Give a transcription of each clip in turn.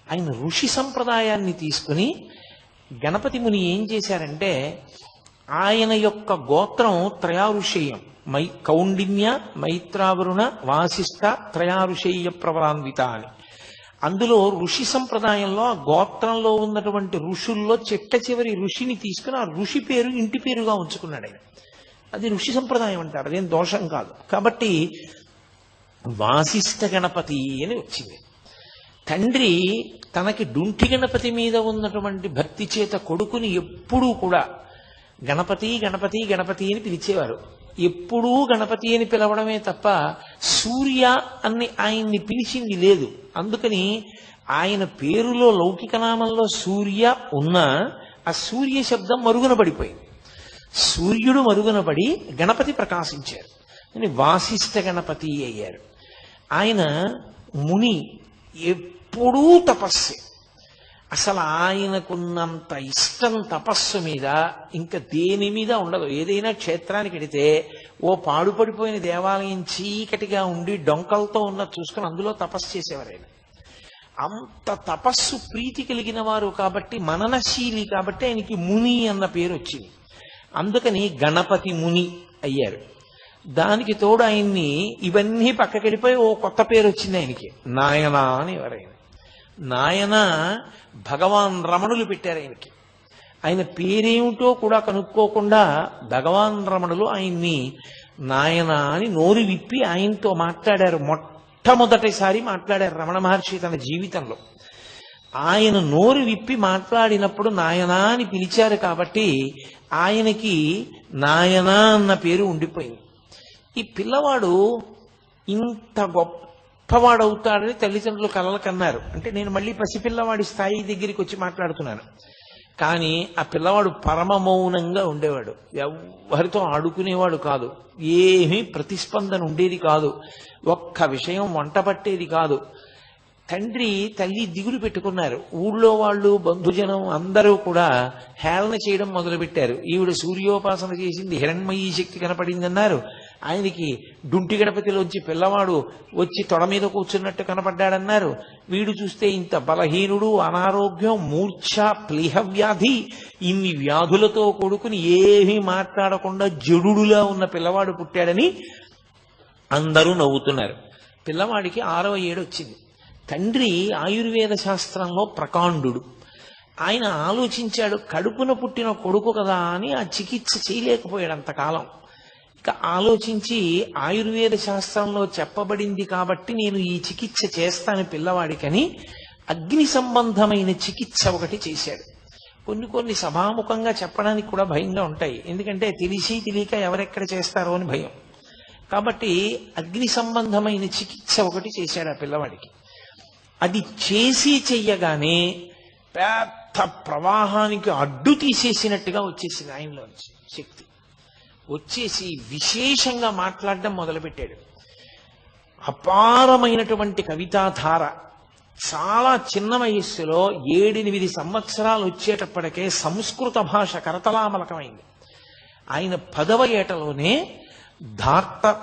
ఆయన ఋషి సంప్రదాయాన్ని తీసుకుని గణపతి ముని ఏం చేశారంటే ఆయన యొక్క గోత్రం త్రయారుషేయం కౌండిన్య మైత్రావరుణ వాసిష్ఠ త్రయారుషేయ ప్రవరాన్విత అని. అందులో ఋషి సంప్రదాయంలో ఆ గోత్రంలో ఉన్నటువంటి ఋషుల్లో చిట్ట చివరి ఋషిని తీసుకుని ఆ ఋషి పేరు ఇంటి పేరుగా ఉంచుకున్నాడు ఆయన. అది ఋషి సంప్రదాయం అంటారు, అదేం దోషం కాదు. కాబట్టి వాసిష్ఠ గణపతి అని వచ్చింది. తండ్రి తనకి డుంఠి గణపతి మీద ఉన్నటువంటి భక్తి చేత కొడుకుని ఎప్పుడూ కూడా గణపతి గణపతి గణపతి అని పిలిచేవారు. ఎప్పుడూ గణపతి అని పిలవడమే తప్ప సూర్య అని ఆయన్ని పిలిచింది లేదు. అందుకని ఆయన పేరులో లౌకిక నామంలో సూర్య ఉన్నా ఆ సూర్య శబ్దం మరుగున పడిపోయింది. సూర్యుడు మరుగున పడి గణపతి ప్రకాశించారు అని వాసిష్ఠ గణపతి అయ్యారు. ఆయన ముని ఎప్పుడూ తపస్సే. అసలు ఆయనకున్నంత ఇష్టం తపస్సు మీద ఇంకా దేని మీద ఉండదు. ఏదైనా క్షేత్రానికి వెడితే ఓ పాడుపడిపోయిన దేవాలయం చీకటిగా ఉండి డొంకలతో ఉన్న చూసుకుని అందులో తపస్సు చేసేవారు ఆయన. అంత తపస్సు ప్రీతి కలిగిన వారు కాబట్టి, మననశీలి కాబట్టి ఆయనకి ముని అన్న పేరు వచ్చింది. అందుకని గణపతి ముని అయ్యారు. దానికి తోడు ఆయన్ని ఇవన్నీ పక్కకెళ్ళిపోయి ఓ కొత్త పేరు వచ్చింది ఆయనకి, నాయన అని ఎవరైనా. నాయన భగవాన్ రమణులు పెట్టారు ఆయనకి. ఆయన పేరేమిటో కూడా కనుక్కోకుండా భగవాన్ రమణులు ఆయన్ని నాయన అని నోరు విప్పి ఆయనతో మాట్లాడారు. మొట్టమొదటిసారి మాట్లాడారు రమణ మహర్షి తన జీవితంలో. ఆయన నోరు విప్పి మాట్లాడినప్పుడు నాయనా అని పిలిచారు కాబట్టి ఆయనకి నాయన అన్న పేరు ఉండిపోయింది. ఈ పిల్లవాడు ఇంత గొప్పవాడవుతాడని తల్లిదండ్రులు కలలు కన్నారు. అంటే నేను మళ్ళీ పసిపిల్లవాడి స్థాయి దగ్గరికి వచ్చి మాట్లాడుతున్నాను. కానీ ఆ పిల్లవాడు పరమ మౌనంగా ఉండేవాడు. ఎవరితో ఆడుకునేవాడు కాదు. ఏమీ ప్రతిస్పందన ఉండేది కాదు. ఒక్క విషయం వంట పట్టేది కాదు. తండ్రి తల్లి దిగులు పెట్టుకున్నారు. ఊళ్ళో వాళ్ళు బంధుజనం అందరూ కూడా హేళన చేయడం మొదలుపెట్టారు. ఈవిడ సూర్యోపాసన చేసింది, హిరణ్మయీ శక్తి కనపడిందన్నారు. ఆయనకి డుంటి గణపతిలోంచి పిల్లవాడు వచ్చి తొడ మీద కూర్చున్నట్టు కనపడ్డాడన్నారు. వీడు చూస్తే ఇంత బలహీనుడు, అనారోగ్యం, మూర్ఛ, ప్లీహ వ్యాధి, ఇన్ని వ్యాధులతో కొడుకుని ఏమీ మాట్లాడకుండా జడుడులా ఉన్న పిల్లవాడు పుట్టాడని అందరూ నవ్వుతున్నారు. పిల్లవాడికి 6వ ఏడు వచ్చింది. తండ్రి ఆయుర్వేద శాస్త్రంలో ప్రకాండు. ఆయన ఆలోచించాడు, కడుపున పుట్టిన కొడుకు కదా అని ఆ చికిత్స చేయలేకపోయాడు అంతకాలం. ఇక ఆలోచించి ఆయుర్వేద శాస్త్రంలో చెప్పబడింది కాబట్టి నేను ఈ చికిత్స చేస్తాను పిల్లవాడికని అగ్ని సంబంధమైన చికిత్స ఒకటి చేశాడు. కొన్ని సభాముఖంగా చెప్పడానికి కూడా భయంగా ఉంటాయి. ఎందుకంటే తెలిసి తెలియక ఎవరెక్కడ చేస్తారో అని భయం. కాబట్టి అగ్ని సంబంధమైన చికిత్స ఒకటి చేశాడు ఆ పిల్లవాడికి. అది చేసి చెయ్యగానే పెద్ద ప్రవాహానికి అడ్డు తీసేసినట్టుగా వచ్చేసింది ఆయనలో శక్తి. వచ్చేసి విశేషంగా మాట్లాడడం మొదలుపెట్టాడు. అపారమైనటువంటి కవితాధార. చాలా చిన్న వయస్సులో 7-8 సంవత్సరాలు వచ్చేటప్పటికే సంస్కృత భాష కరతలామలకమైంది. ఆయన 10వ ఏటలోనే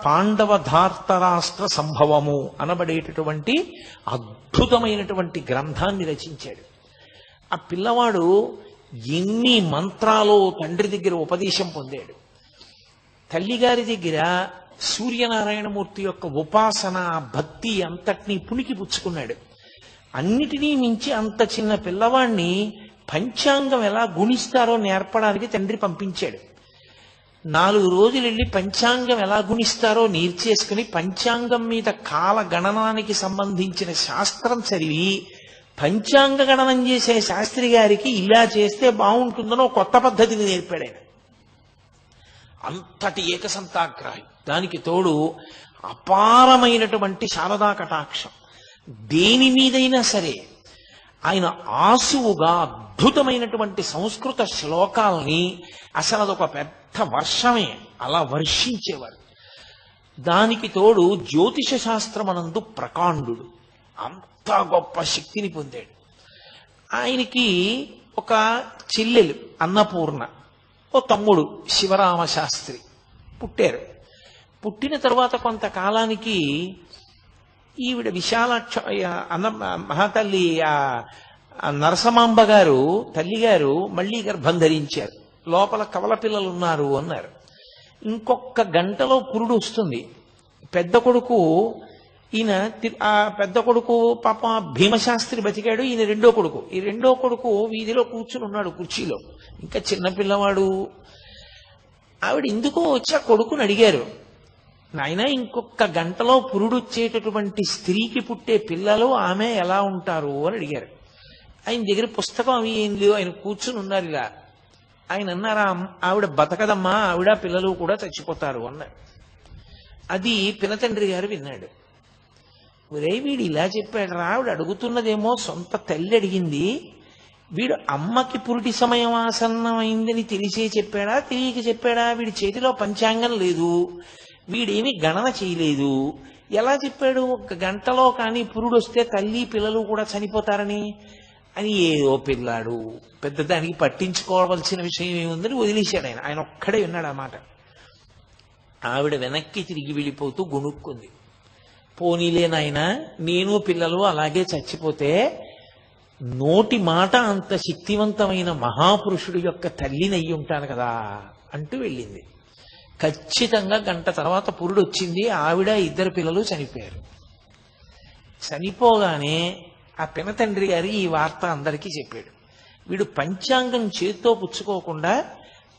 పాండవ ధార్తరాష్ట్ర సంభవము అనబడేటటువంటి అద్భుతమైనటువంటి గ్రంథాన్ని రచించాడు. ఆ పిల్లవాడు ఎన్ని మంత్రాలు తండ్రి దగ్గర ఉపదేశం పొందాడు. తల్లిగారి దగ్గర సూర్యనారాయణమూర్తి యొక్క ఉపాసన, భక్తి అంతటినీ పుణికి పుచ్చుకున్నాడు. అన్నిటినీ మించి అంత చిన్న పిల్లవాడిని పంచాంగం ఎలా గుణిస్తారో నేర్పడానికి తండ్రి పంపించాడు. 4 రోజులు వెళ్ళి పంచాంగం ఎలా గుణిస్తారో నేర్చేసుకుని పంచాంగం మీద కాల గణనానికి సంబంధించిన శాస్త్రం చదివి పంచాంగ గణనం చేసే శాస్త్రి గారికి ఇలా చేస్తే బాగుంటుందనో కొత్త పద్ధతిని నేర్పాడు ఆయన. అంతటి ఏకసంతాగ్రాహి. దానికి తోడు అపారమైనటువంటి శారదా కటాక్షం. దేని మీదైనా సరే ఆయన ఆసువుగా అద్భుతమైనటువంటి సంస్కృత శ్లోకాల్ని అసలు అదొక పెద్ద వర్షమే అలా వర్షించేవారు. దానికి తోడు జ్యోతిష శాస్త్రమనందు ప్రకాండు. అంత గొప్ప శక్తిని పొందాడు. ఆయనకి ఒక చెల్లెలు అన్నపూర్ణ, ఓ తమ్ముడు శివరామశాస్త్రి పుట్టారు. పుట్టిన తర్వాత కొంతకాలానికి ఈవిడ విశాలాక్ష అన్న మహాతల్లి ఆ నరసమాంబ గారు తల్లిగారు మళ్ళీ గర్భం ధరించారు. లోపల కవల పిల్లలు ఉన్నారు అన్నారు. ఇంకొక గంటలో పురుడు వస్తుంది. పెద్ద కొడుకు ఈయన ఆ పెద్ద కొడుకు పాప భీమశాస్త్రి బతికాడు. ఈయన రెండో కొడుకు. ఈ రెండో కొడుకు వీధిలో కూర్చుని ఉన్నాడు కుర్చీలో, ఇంకా చిన్నపిల్లవాడు. ఆవిడ ఎందుకో వచ్చి ఆ కొడుకుని అడిగారు, నాయన ఇంకొక గంటలో పురుడు వచ్చేటటువంటి స్త్రీకి పుట్టే పిల్లలు ఆమె ఎలా ఉంటారు అని అడిగారు. ఆయన దగ్గర పుస్తకం అవి ఏం లేవు, ఆయన కూర్చుని ఉన్నారు ఇలా. ఆయన అన్నారా, ఆవిడ బతకదమ్మా, ఆవిడ పిల్లలు కూడా చచ్చిపోతారు అన్నారు. అది పినతండ్రి గారు విన్నాడు. ఒరే వీడు ఇలా చెప్పాడు రా, ఆవిడ అడుగుతున్నదేమో సొంత తల్లి అడిగింది, వీడు అమ్మకి పురుటి సమయం ఆసన్నమైందని తెలిసే చెప్పాడా తెలియక చెప్పాడా? వీడి చేతిలో పంచాంగం లేదు, వీడేమి గణన చేయలేదు, ఎలా చెప్పాడు ఒక గంటలో కానీ పురుడు వస్తే తల్లి పిల్లలు కూడా చనిపోతారని? అని ఏదో పిల్లాడు, పెద్ద దానికి పట్టించుకోవాల్సిన విషయం ఏముందని వదిలేశాడు ఆయన. ఆయన ఒక్కడే విన్నాడు ఆ మాట. ఆవిడ వెనక్కి తిరిగి వెళ్ళిపోతూ గుణుక్కుంది. పోనీలే నాయన, నేను పిల్లలు అలాగే చచ్చిపోతే నోటి మాట అంత శక్తివంతమైన మహాపురుషుడు యొక్క తల్లిని అయ్యి ఉంటాను కదా అంటూ వెళ్ళింది. ఖచ్చితంగా గంట తర్వాత పురుడు వచ్చింది. ఆవిడ ఇద్దరు పిల్లలు చనిపోయారు. చనిపోగానే ఆ పినతండ్రి గారి ఈ వార్త అందరికీ చెప్పాడు. వీడు పంచాంగం చేత్తో పుచ్చుకోకుండా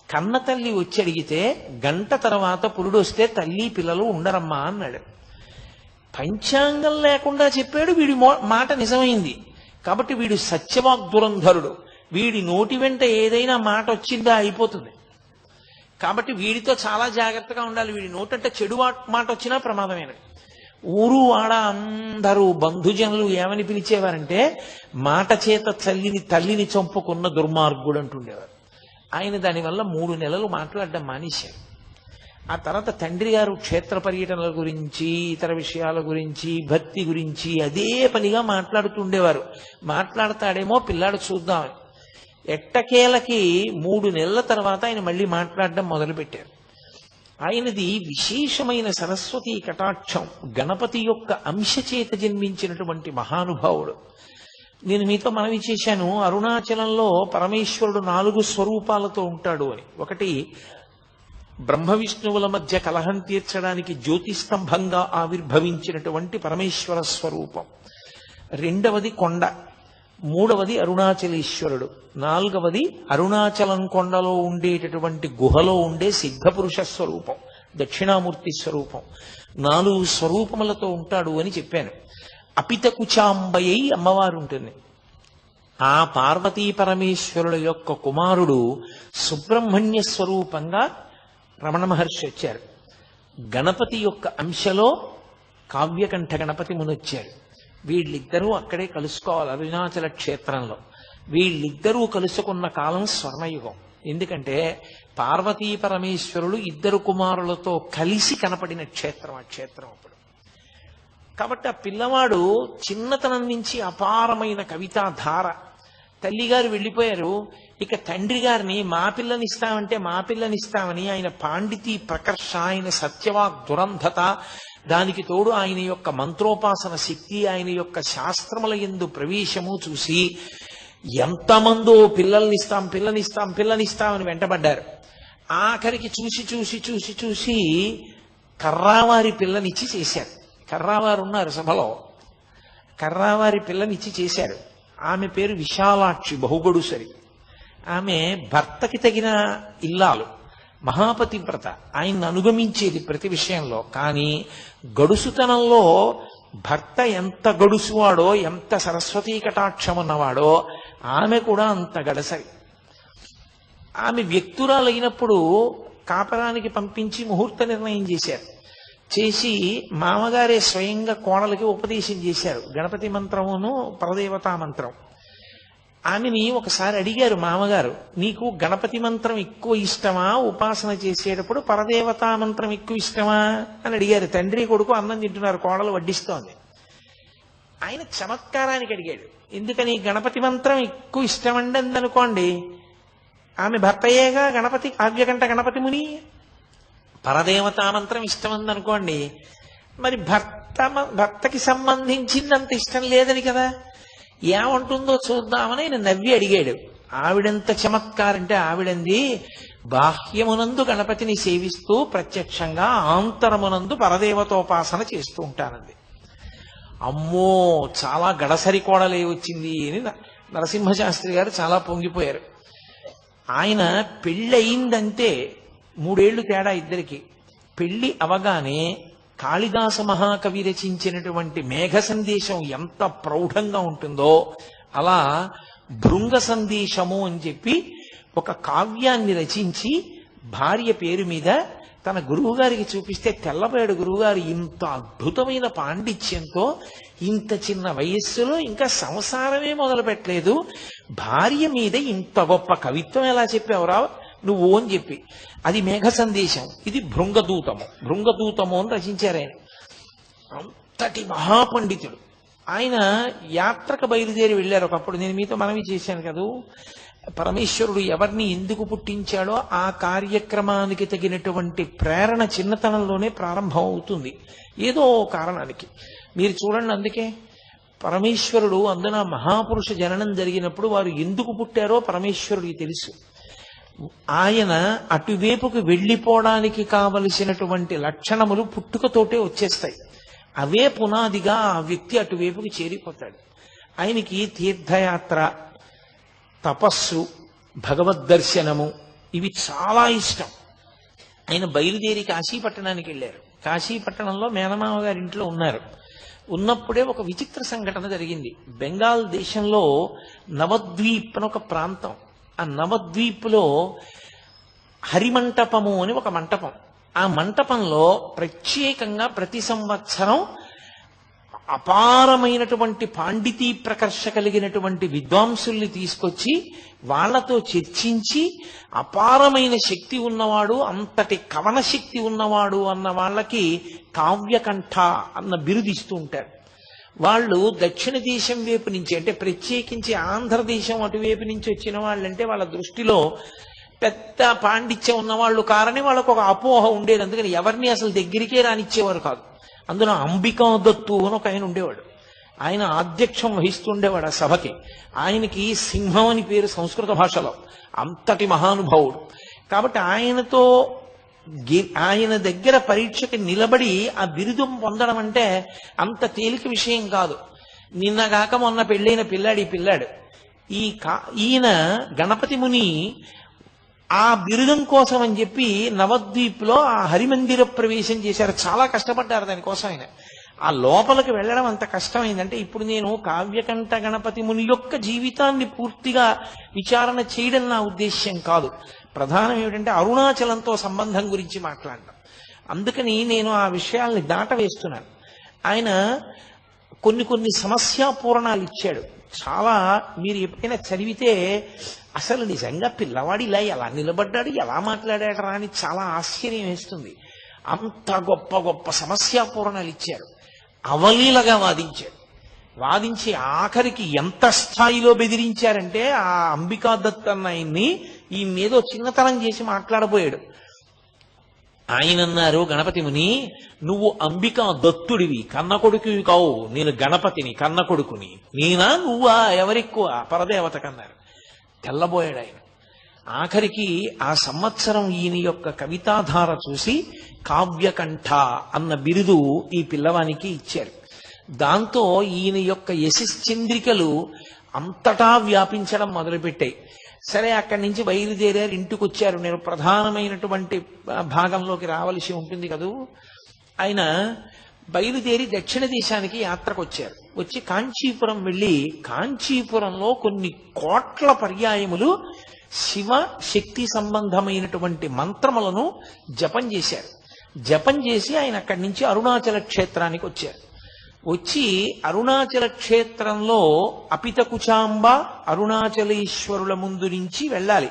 కన్న తల్లి వచ్చి అడిగితే గంట తర్వాత పురుడు వస్తే తల్లి పిల్లలు ఉండరమ్మా అన్నాడు. పంచాంగం లేకుండా చెప్పాడు, వీడి మాట నిజమైంది. కాబట్టి వీడు సత్యవాగ్దురంధరుడు. వీడి నోటి వెంట ఏదైనా మాట వచ్చిందా అయిపోతుంది. కాబట్టి వీడితో చాలా జాగ్రత్తగా ఉండాలి. వీడి నోటంటే చెడు మాట వచ్చినా ప్రమాదమేనది. ఊరు వాడ అందరూ బంధుజనులు ఏమని పిలిచేవారంటే, మాట చేత తల్లిని చంపుకున్న దుర్మార్గుడు అంటుండేవారు. ఆయన దానివల్ల 3 నెలలు మాట్లాడడం మానేశారు. ఆ తర్వాత తండ్రి గారు క్షేత్ర పర్యటనల గురించి, ఇతర విషయాల గురించి, భక్తి గురించి అదే పనిగా మాట్లాడుతుండేవారు. మాట్లాడతాడేమో పిల్లాడు చూద్దామని. ఎట్టకేలకి 3 నెలల తర్వాత ఆయన మళ్ళీ మాట్లాడడం మొదలుపెట్టారు. ఆయనది విశేషమైన సరస్వతీ కటాక్షం, గణపతి యొక్క అంశ చేత జన్మించినటువంటి మహానుభావుడు. నేను మీతో మనవి చేశాను, అరుణాచలంలో పరమేశ్వరుడు 4 స్వరూపాలతో ఉంటాడు అని. ఒకటి బ్రహ్మ విష్ణువుల మధ్య కలహం తీర్చడానికి జ్యోతిస్తంభంగా ఆవిర్భవించినటువంటి పరమేశ్వర స్వరూపం. రెండవది కొండ. మూడవది అరుణాచలేశ్వరుడు. నాలుగవది అరుణాచలం కొండలో ఉండేటటువంటి గుహలో ఉండే సిద్ధపురుష స్వరూపం, దక్షిణామూర్తి స్వరూపం. 4 స్వరూపములతో ఉంటాడు అని చెప్పాను. అపితకుచాంబయ్యి అమ్మవారు ఉంటుంది. ఆ పార్వతీ పరమేశ్వరుల యొక్క కుమారుడు సుబ్రహ్మణ్య స్వరూపంగా రమణ మహర్షి వచ్చారు. గణపతి యొక్క అంశలో కావ్యకంఠ గణపతి మునొచ్చారు. వీళ్ళిద్దరూ అక్కడే కలుసుకోవాలి అరుణాచల క్షేత్రంలో. వీళ్ళిద్దరూ కలుసుకున్న కాలం స్వర్ణయుగం. ఎందుకంటే పార్వతీ పరమేశ్వరులు ఇద్దరు కుమారులతో కలిసి కనపడిన క్షేత్రం ఆ క్షేత్రం అప్పుడు. కాబట్టి ఆ పిల్లవాడు చిన్నతనం నుంచి అపారమైన కవితా ధార. తల్లిగారు వెళ్ళిపోయారు. ఇక తండ్రి గారిని మా పిల్లనిస్తామని ఆయన పాండితీ ప్రకర్ష, ఆయన సత్యవాగ్ దురంధత, దానికి తోడు ఆయన యొక్క మంత్రోపాసన శక్తి, ఆయన యొక్క శాస్త్రముల యందు ప్రవేశము చూసి ఎంతమందో పిల్లనిస్తామని వెంటబడ్డారు. ఆఖరికి చూసి కర్రావారి పిల్లనిచ్చి చేశారు. కర్రావారు ఉన్నారు సభలో. కర్రావారి పిల్లనిచ్చి చేశారు. ఆమె పేరు విశాలాక్షి, బహుగడుసరి. ఆమె భర్తకి తగిన ఇల్లాలు, మహాపతివ్రత, ఆయన్ని అనుగమించేది ప్రతి విషయంలో. కానీ గడుసుతనంలో భర్త ఎంత గడుసువాడో, ఎంత సరస్వతీ కటాక్షం ఉన్నవాడో ఆమె కూడా అంత గడసరి. ఆమె వ్యక్తురాలైనప్పుడు కాపరానికి పంపించి ముహూర్త నిర్ణయం చేశారు. చేసి మామగారే స్వయంగా కోడలకి ఉపదేశం చేశారు, గణపతి మంత్రమును పరదేవతా మంత్రం. ఆమెని ఒకసారి అడిగారు మామగారు, నీకు గణపతి మంత్రం ఎక్కువ ఇష్టమా, ఉపాసన చేసేటప్పుడు పరదేవతా మంత్రం ఎక్కువ ఇష్టమా అని అడిగారు. తండ్రి కొడుకు అన్నం తింటున్నారు, కోడలు వడ్డిస్తోంది. ఆయన చమత్కారానికి అడిగాడు, ఎందుకని గణపతి మంత్రం ఎక్కువ ఇష్టమండి అందనుకోండి, ఆమె భర్తయ్యేగా గణపతి, కావ్యకంఠ గణపతి ముని. పరదేవతా మంత్రం ఇష్టమందనుకోండి, మరి భర్తకి సంబంధించిందంత ఇష్టం లేదని కదా. ఏమంటుందో చూద్దామని ఆయన నవ్వి అడిగాడు. ఆవిడెంత చమత్కారంటే ఆవిడంది, బాహ్యమునందు గణపతిని సేవిస్తూ ప్రత్యక్షంగా ఆంతరమునందు పరదేవతోపాసన చేస్తూ ఉంటానంది. అమ్మో, చాలా గడసరి కోడలే వచ్చింది అని నరసింహశాస్త్రి గారు చాలా పొంగిపోయారు. ఆయన పెళ్ళయిందంటే 3 ఏళ్లు తేడా ఇద్దరికి. పెళ్లి అవగానే కాళిదాస మహాకవి రచించినటువంటి మేఘ సందేశం ఎంత ప్రౌఢంగా ఉంటుందో అలా భృంగ సందేశము అని చెప్పి ఒక కావ్యాన్ని రచించి భార్య పేరు మీద తన గురువుగారికి చూపిస్తే తెల్లబోయాడు గురువుగారు. ఇంత అద్భుతమైన పాండిత్యంతో ఇంత చిన్న వయస్సులో ఇంకా సంసారమే మొదలు పెట్టలేదు, భార్య మీద ఇంత గొప్ప కవిత్వం ఎలా చెప్పావురా నువ్వు అని చెప్పి. అది మేఘ సందేశం, ఇది భృంగదూతము. భృంగదూతము అని రచించారు ఆయన. అంతటి మహాపండితుడు ఆయన. యాత్రకు బయలుదేరి వెళ్ళారు ఒకప్పుడు. నేను మీతో మనవి చేశాను కదూ, పరమేశ్వరుడు ఎవరిని ఎందుకు పుట్టించాడో ఆ కార్యక్రమానికి తగినటువంటి ప్రేరణ చిన్నతనంలోనే ప్రారంభం అవుతుంది, ఏదో కారణానికి. మీరు చూడండి, అందుకే పరమేశ్వరుడు అందున మహాపురుష జననం జరిగినప్పుడు వారు ఎందుకు పుట్టారో పరమేశ్వరుడికి తెలుసు. ఆయన అటువైపుకు వెళ్ళిపోవడానికి కావలసినటువంటి లక్షణములు పుట్టుకతోటే వచ్చేస్తాయి. అవే పునాదిగా ఆ వ్యక్తి అటువైపుకి చేరిపోతాడు. ఆయనకి తీర్థయాత్ర, తపస్సు, భగవద్దర్శనము ఇవి చాలా ఇష్టం. ఆయన బయలుదేరి కాశీపట్టణానికి వెళ్ళారు. కాశీపట్టణంలో మేనమామ గారి ఇంట్లో ఉన్నారు. ఉన్నప్పుడే ఒక విచిత్ర సంఘటన జరిగింది. బెంగాల్ దేశంలో నవద్వీప్ అని ఒక ప్రాంతం. ఆ నవద్వీప్లో హరిమంటపము అని ఒక మంటపం. ఆ మంటపంలో ప్రత్యేకంగా ప్రతి సంవత్సరం అపారమైనటువంటి పాండితీ ప్రకర్ష కలిగినటువంటి విద్వాంసుల్ని తీసుకొచ్చి వాళ్లతో చర్చించి అపారమైన శక్తి ఉన్నవాడు, అంతటి కవన శక్తి ఉన్నవాడు అన్న వాళ్ళకి కావ్యకంఠ అన్న బిరుదిస్తూ ఉంటారు. వాళ్ళు దక్షిణ దేశం వైపు నుంచి, అంటే ప్రత్యేకించి ఆంధ్రదేశం అటువైపు నుంచి వచ్చిన వాళ్ళంటే వాళ్ళ దృష్టిలో పెద్ద పాండిత్యం ఉన్నవాళ్ళు కారని వాళ్ళకు ఒక అపోహ ఉండేది. అందుకని ఎవరిని అసలు దగ్గరికే రానిచ్చేవారు కాదు. అందులో అంబికా దత్తు అని ఒక ఆయన ఉండేవాడు. ఆయన ఆధ్యక్షం వహిస్తుండేవాడు ఆ సభకి. ఆయనకి సింహం అని పేరు సంస్కృత భాషలో. అంతటి మహానుభావుడు. కాబట్టి ఆయన దగ్గర పరీక్షకి నిలబడి ఆ బిరుదు పొందడం అంటే అంత తేలిక విషయం కాదు. నిన్నగాక మొన్న పెళ్ళైన పిల్లాడు. ఈయన గణపతి ముని ఆ బిరుదం కోసం అని చెప్పి నవద్వీప్లో ఆ హరిమందిర ప్రవేశం చేశారు. చాలా కష్టపడ్డారు దానికోసం ఆయన. ఆ లోపలికి వెళ్ళడం అంత కష్టమైందంటే, ఇప్పుడు నేను కావ్యకంఠ గణపతి ముని యొక్క జీవితాన్ని పూర్తిగా విచారణ చేయడం నా ఉద్దేశ్యం కాదు. ప్రధానం ఏమిటంటే అరుణాచలంతో సంబంధం గురించి మాట్లాడడం. అందుకని నేను ఆ విషయాల్ని దాటవేస్తున్నాను. ఆయన కొన్ని సమస్యాపూరణాలు ఇచ్చాడు. చాలా మీరు ఎప్పుడైనా చదివితే అసలు నిజంగా పిల్లవాడు ఇలా ఎలా నిలబడ్డాడు, ఎలా మాట్లాడాడరా అని చాలా ఆశ్చర్యం వేస్తుంది. అంత గొప్ప సమస్యాపూరణాలు ఇచ్చారు. అవలీలగా వాదించి ఆఖరికి ఎంత స్థాయిలో బెదిరించారంటే ఆ అంబికా దత్ అన్న ఆయన్ని ఈయనేదో చిన్నతనం చేసి మాట్లాడబోయాడు. ఆయన అన్నారు, గణపతి ముని నువ్వు అంబికా దత్తుడివి, కన్న కొడుకువి కావు, నేను గణపతిని కన్న కొడుకుని, నేనా నువ్వా ఎవరెక్కువ పరదేవత కన్నారు. తెల్లబోయాడు ఆయన. ఆఖరికి ఆ సంవత్సరం ఈయన యొక్క కవితాధార చూసి కావ్యకంఠ అన్న బిరుదు ఈ పిల్లవానికి ఇచ్చారు. దాంతో ఈయన యొక్క యశశ్చంద్రికలు అంతటా వ్యాపించడం మొదలుపెట్టాయి. సరే, అక్కడి నుంచి బయలుదేరారు, ఇంటికి వచ్చారు. నేను ప్రధానమైనటువంటి భాగంలోకి రావలసి ఉంటుంది కదూ. ఆయన బయలుదేరి దక్షిణ దేశానికి యాత్రకు వచ్చారు. వచ్చి కాంచీపురం వెళ్ళి కాంచీపురంలో కొన్ని కోట్ల పర్యాయములు శివ శక్తి సంబంధమైనటువంటి మంత్రములను జపం చేశారు. జపం చేసి ఆయన అక్కడి నుంచి అరుణాచల క్షేత్రానికి వచ్చారు. వచ్చి అరుణాచల క్షేత్రంలో అపితకుచాంబ అరుణాచలేశ్వరుల ముందు నుంచి వెళ్ళాలి.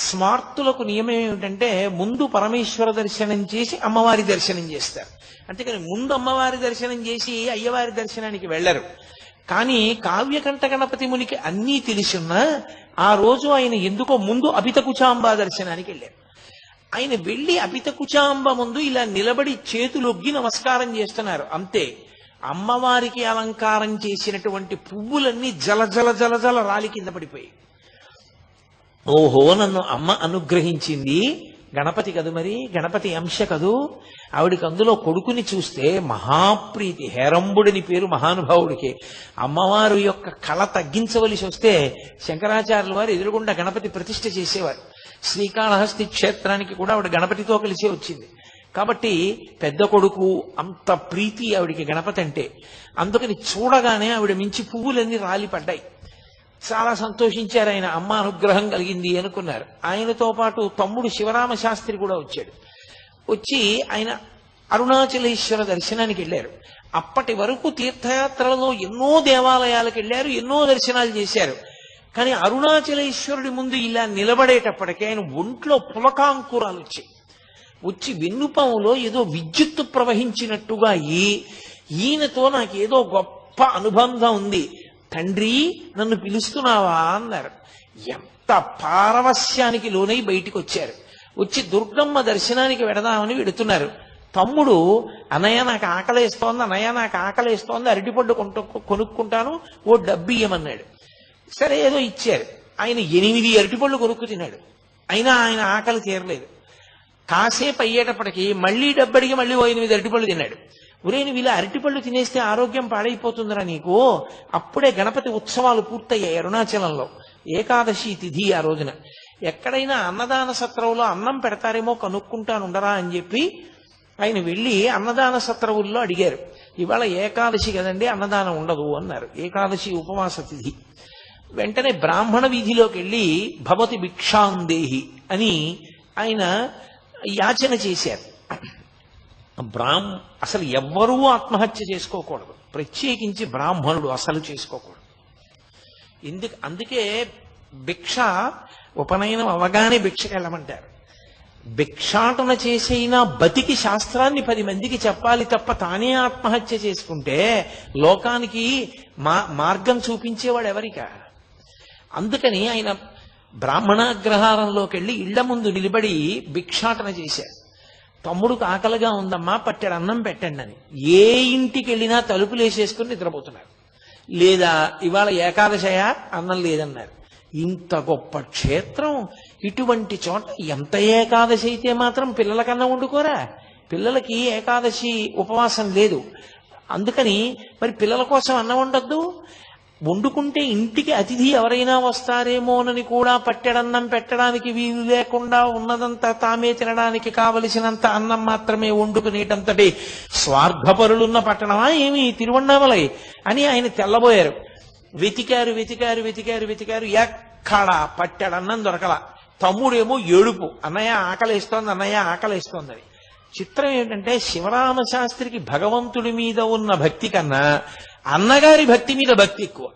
స్మార్తులకు నియమం ఏమిటంటే ముందు పరమేశ్వర దర్శనం చేసి అమ్మవారి దర్శనం చేస్తారు. అంతేకాని ముందు అమ్మవారి దర్శనం చేసి అయ్యవారి దర్శనానికి వెళ్ళరు. కానీ కావ్యకంఠ గణపతి మునికి అన్నీ తెలిసున్నా ఆ రోజు ఆయన ఎందుకో ముందు అపితకుచాంబ దర్శనానికి వెళ్ళారు. ఆయన వెళ్ళి అపితకుచాంబ ముందు ఇలా నిలబడి చేతులొగ్గి నమస్కారం చేస్తున్నారు. అంతే. అమ్మవారికి అలంకారం చేసినటువంటి పువ్వులన్నీ జల జల జల జల రాలి కింద పడిపోయాయి. ఓహో, నన్ను అమ్మ అనుగ్రహించింది, గణపతి కదు, మరి గణపతి అంశ కదూ, ఆవిడికి అందులో కొడుకుని చూస్తే మహాప్రీతి. హేరంబుడిని పేరు మహానుభావుడికి. అమ్మవారు యొక్క కళ తగ్గించవలసి వస్తే శంకరాచార్యుల వారు ఎదురుగుండా గణపతి ప్రతిష్ఠ చేసేవారు. శ్రీకాళహస్తి క్షేత్రానికి కూడా ఆవిడ గణపతితో కలిసే వచ్చింది. కాబట్టి పెద్ద కొడుకు అంత ప్రీతి ఆవిడికి గణపతి అంటే. అందుకని చూడగానే ఆవిడ మించి పువ్వులన్నీ రాలిపడ్డాయి. చాలా సంతోషించారు ఆయన. అమ్మ అనుగ్రహం కలిగింది అనుకున్నారు. ఆయనతో పాటు తమ్ముడు శివరామ శాస్త్రి కూడా వచ్చాడు. వచ్చి ఆయన అరుణాచలేశ్వర దర్శనానికి వెళ్ళారు. అప్పటి వరకు తీర్థయాత్రలలో ఎన్నో దేవాలయాలకు వెళ్ళారు, ఎన్నో దర్శనాలు చేశారు. కానీ అరుణాచలేశ్వరుడి ముందు ఇలా నిలబడేటప్పటికీ ఆయన ఒంట్లో పులకాంకురాలు వచ్చి వెన్నుపాములో ఏదో విద్యుత్తు ప్రవహించినట్టుగా ఈయనతో నాకు ఏదో గొప్ప అనుబంధం ఉంది, తండ్రి నన్ను పిలుస్తున్నావా అన్నారు. ఎంత పారవస్యానికి లోనై బయటికి వచ్చారు. వచ్చి దుర్గమ్మ దర్శనానికి వెడదామని వెడుతున్నారు. తమ్ముడు, అన్నయ్య నాకు ఆకలేస్తోంది, అన్నయ్య నాకు ఆకలేస్తోంది, అరటిపండు కొనుక్కుంటాను, ఓ డబ్బు ఇయ్యమన్నాడు. సరే ఏదో ఇచ్చారు. ఆయన 8 అరటిపళ్ళు కొనుక్కు తిన్నాడు. అయినా ఆయన ఆకలి తీరలేదు. కాసేపు అయ్యేటప్పటికి మళ్ళీ డబ్బడికి మళ్ళీ 8 అరటిపళ్ళు తిన్నాడు. ఒరే, నువ్వు ఇలా అరటిపళ్ళు తినేస్తే ఆరోగ్యం పాడైపోతుందిరా నీకు. అప్పుడే గణపతి ఉత్సవాలు పూర్తయ్యాయి అరుణాచలంలో. ఏకాదశి తిథి ఆ రోజున. ఎక్కడైనా అన్నదాన సత్రంలో అన్నం పెడతారేమో కనుక్కుంటానుండరా అని చెప్పి ఆయన వెళ్ళి అన్నదాన సత్రవుల్లో అడిగారు. ఇవాళ ఏకాదశి కదండి, అన్నదానం ఉండదు అన్నారు. ఏకాదశి ఉపవాస తిథి. వెంటనే బ్రాహ్మణ వీధిలోకి వెళ్ళి భవతి భిక్షాందేహి అని ఆయన యాచన చేశారు. అసలు ఎవ్వరూ ఆత్మహత్య చేసుకోకూడదు, ప్రత్యేకించి బ్రాహ్మణుడు అసలు చేసుకోకూడదు. అందుకే భిక్ష ఉపనయనం అవగానే భిక్షకి వెళ్ళమంటారు. భిక్షాటన చేసైనా బతికి శాస్త్రాన్ని 10 మందికి చెప్పాలి తప్ప తానే ఆత్మహత్య చేసుకుంటే లోకానికి మార్గం చూపించేవాడు ఎవరికా. అందుకని ఆయన బ్రాహ్మణాగ్రహారంలోకి వెళ్ళి ఇళ్ల ముందు నిలబడి భిక్షాటన చేశారు. తమ్ముడికి ఆకలిగా ఉందమ్మా, పట్టెడు అన్నం పెట్టండి అని. ఏ ఇంటికి వెళ్ళినా తలుపులు వేసేసుకుని నిద్రపోతున్నారు. లేదా ఇవాళ ఏకాదశయ అన్నం లేదన్నారు. ఇంత గొప్ప క్షేత్రం, ఇటువంటి చోట ఎంత ఏకాదశి అయితే మాత్రం పిల్లలకన్నా వండుకోరా? పిల్లలకి ఏకాదశి ఉపవాసం లేదు. అందుకని మరి పిల్లల కోసం అన్నం వండొద్దు. వండుకుంటే ఇంటికి అతిథి ఎవరైనా వస్తారేమోనని కూడా పట్టెడన్నం పెట్టడానికి వీలు లేకుండా ఉన్నదంతా తామే తినడానికి కావలసినంత అన్నం మాత్రమే వండుకునేటంతటి స్వార్థపరులున్న పట్టణమా ఏమి తిరువన్నామలై అని ఆయన తెల్లబోయారు. వెతికారు వెతికారు వెతికారు వెతికారు, ఎక్కడా పట్టెడన్నం దొరకల. తమ్ముడేమో ఏడుపు, అన్నయ్య ఆకలేస్తోంది, అన్నయ్య ఆకలేస్తోందని. చిత్రం ఏంటంటే శివరామ శాస్త్రికి భగవంతుడి మీద ఉన్న భక్తి కన్నా అన్నగారి భక్తి మీద భక్తి ఎక్కువ.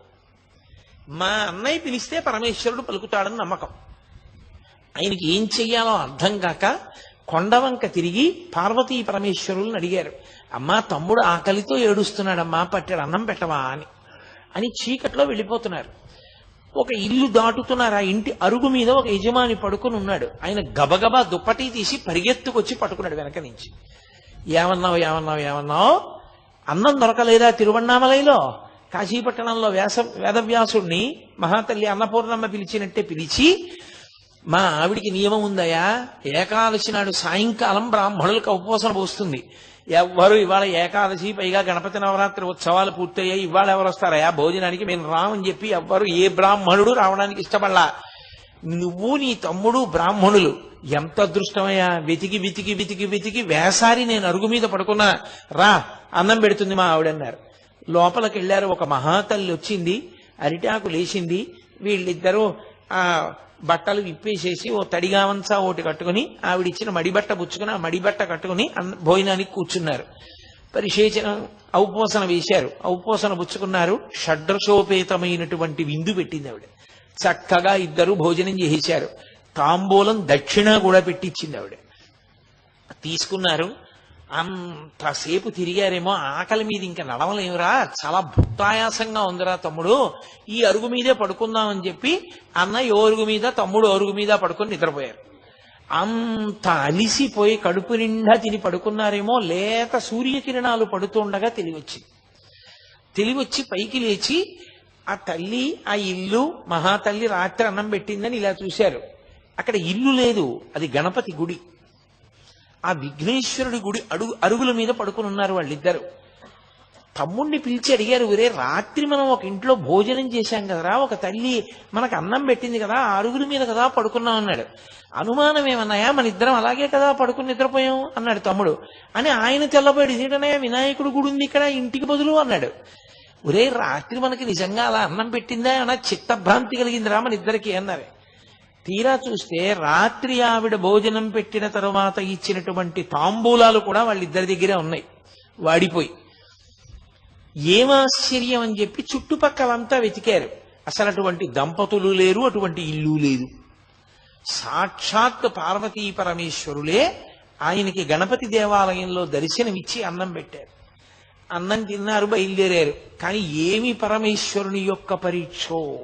మా అన్నయ్య పిలిస్తే పరమేశ్వరుడు పలుకుతాడని నమ్మకం. ఆయనకి ఏం చెయ్యాలో అర్థం కాక కొండవంక తిరిగి పార్వతీ పరమేశ్వరులను అడిగారు. అమ్మా, తమ్ముడు ఆకలితో ఏడుస్తున్నాడమ్మా, పట్టెడు అన్నం పెట్టవా అని చీకట్లో వెళ్ళిపోతున్నారు. ఒక ఇల్లు దాటుతున్నారు. ఆ ఇంటి అరుగు మీద ఒక యజమాని పడుకుని ఉన్నాడు. ఆయన గబగబా దుప్పటి తీసి పరిగెత్తుకొచ్చి పట్టుకున్నాడు వెనక నుంచి. ఏమన్నావు ఏమన్నావు ఏమన్నావు? అన్నం దొరకలేదా తిరువన్నామలైలో? కాశీపట్టణంలో వేదవ్యాసుడిని మహాతల్లి అన్నపూర్ణమ్మ పిలిచినట్టే పిలిచి, మా ఆవిడికి నియమం ఉందయా, ఏకాదశి నాడు సాయంకాలం బ్రాహ్మణులకు ఉపవాసం పోస్తుంది. ఎవ్వరు ఇవాళ ఏకాదశి, పైగా గణపతి నవరాత్రి ఉత్సవాలు పూర్తయ్యాయి, ఇవాళ ఎవరు వస్తారయా భోజనానికి, మేము రామని చెప్పి ఎవ్వరు ఏ బ్రాహ్మణుడు రావడానికి ఇష్టపడలా. నువ్వు నీ తమ్ముడు బ్రాహ్మణులు, ఎంత అదృష్టమయ్యా. వెతికి వెతికి వెతికి వెతికి వేసారి నేను అరుగు మీద పడుకున్నా, రా అన్నం పెడుతుంది మా ఆవిడన్నారు. లోపలికి వెళ్ళారు. ఒక మహాతల్లి వచ్చింది, అరిటాకు లేచింది. వీళ్ళిద్దరూ ఆ బట్టలు విప్పేసేసి ఓ తడిగావంచా ఒకటి కట్టుకుని ఆవిడిచ్చిన మడిబట్ట పుచ్చుకుని ఆ మడిబట్ట కట్టుకుని భోజనానికి కూర్చున్నారు. పరిశేచనం ఔపోసన వేశారు, ఔపోసన పుచ్చుకున్నారు. షడ్రసోపేతమైనటువంటి విందు పెట్టింది ఆవిడ. చక్కగా ఇద్దరు భోజనం చేసేశారు. తాంబూలం దక్షిణ కూడా పెట్టించింది ఆవిడ. తీసుకున్నారు. అంతసేపు తిరిగారేమో, ఆకలి మీద ఇంకా నడవలేమురా, చాలా భుక్తాయాసంగా ఉందిరా తమ్ముడు, ఈ అరుగు మీదే పడుకుందామని చెప్పి అన్న ఓ అరుగు మీద, తమ్ముడు అరుగు మీద పడుకొని నిద్రపోయారు. అంత అలిసిపోయి కడుపు నిండా తిని పడుకున్నారేమో, లేత సూర్యకిరణాలు పడుతుండగా తెలివచ్చింది. తెలివొచ్చి పైకి లేచి ఆ తల్లి ఆ ఇల్లు మహాతల్లి రాత్రి అన్నం పెట్టిందని ఇలా చూశారు. అక్కడ ఇల్లు లేదు, అది గణపతి గుడి. ఆ విఘ్నేశ్వరుడి గుడి అరుగుల మీద పడుకుని ఉన్నారు వాళ్ళిద్దరు. తమ్ముణ్ణి పిలిచి అడిగారు, ఒరే రాత్రి మనం ఒక ఇంట్లో భోజనం చేశాం కదరా, ఒక తల్లి మనకు అన్నం పెట్టింది కదా, ఆ అరుగుల మీద కదా పడుకున్నాం అన్నాడు. అనుమానం ఏమన్నాయా, మన ఇద్దరం అలాగే కదా పడుకుని నిద్రపోయాం అన్నాడు తమ్ముడు. అని ఆయన తెల్లబోయాడు, ఇదేంటనయ్యా వినాయకుడు గుడి ఉంది ఇక్కడ ఇంటికి బదులు అన్నాడు. ఒరే రాత్రి మనకి నిజంగా అలా అన్నం పెట్టిందా అన్న చిత్తభ్రాంతి కలిగిందిరా మన ఇద్దరికి అన్నారు. తీరా చూస్తే రాత్రి ఆవిడ భోజనం పెట్టిన తరువాత ఇచ్చినటువంటి తాంబూలాలు కూడా వాళ్ళిద్దరి దగ్గరే ఉన్నాయి వాడిపోయి. ఏమాశ్చర్యం అని చెప్పి చుట్టుపక్కలంతా వెతికారు. అసలు అటువంటి దంపతులు లేరు, అటువంటి ఇల్లు లేదు. సాక్షాత్ పార్వతీ పరమేశ్వరులే ఆయనకి గణపతి దేవాలయంలో దర్శనమిచ్చి అన్నం పెట్టారు. అన్నం తిన్నారు, బయలుదేరారు. కానీ ఏమి పరమేశ్వరుని యొక్క పరీక్షో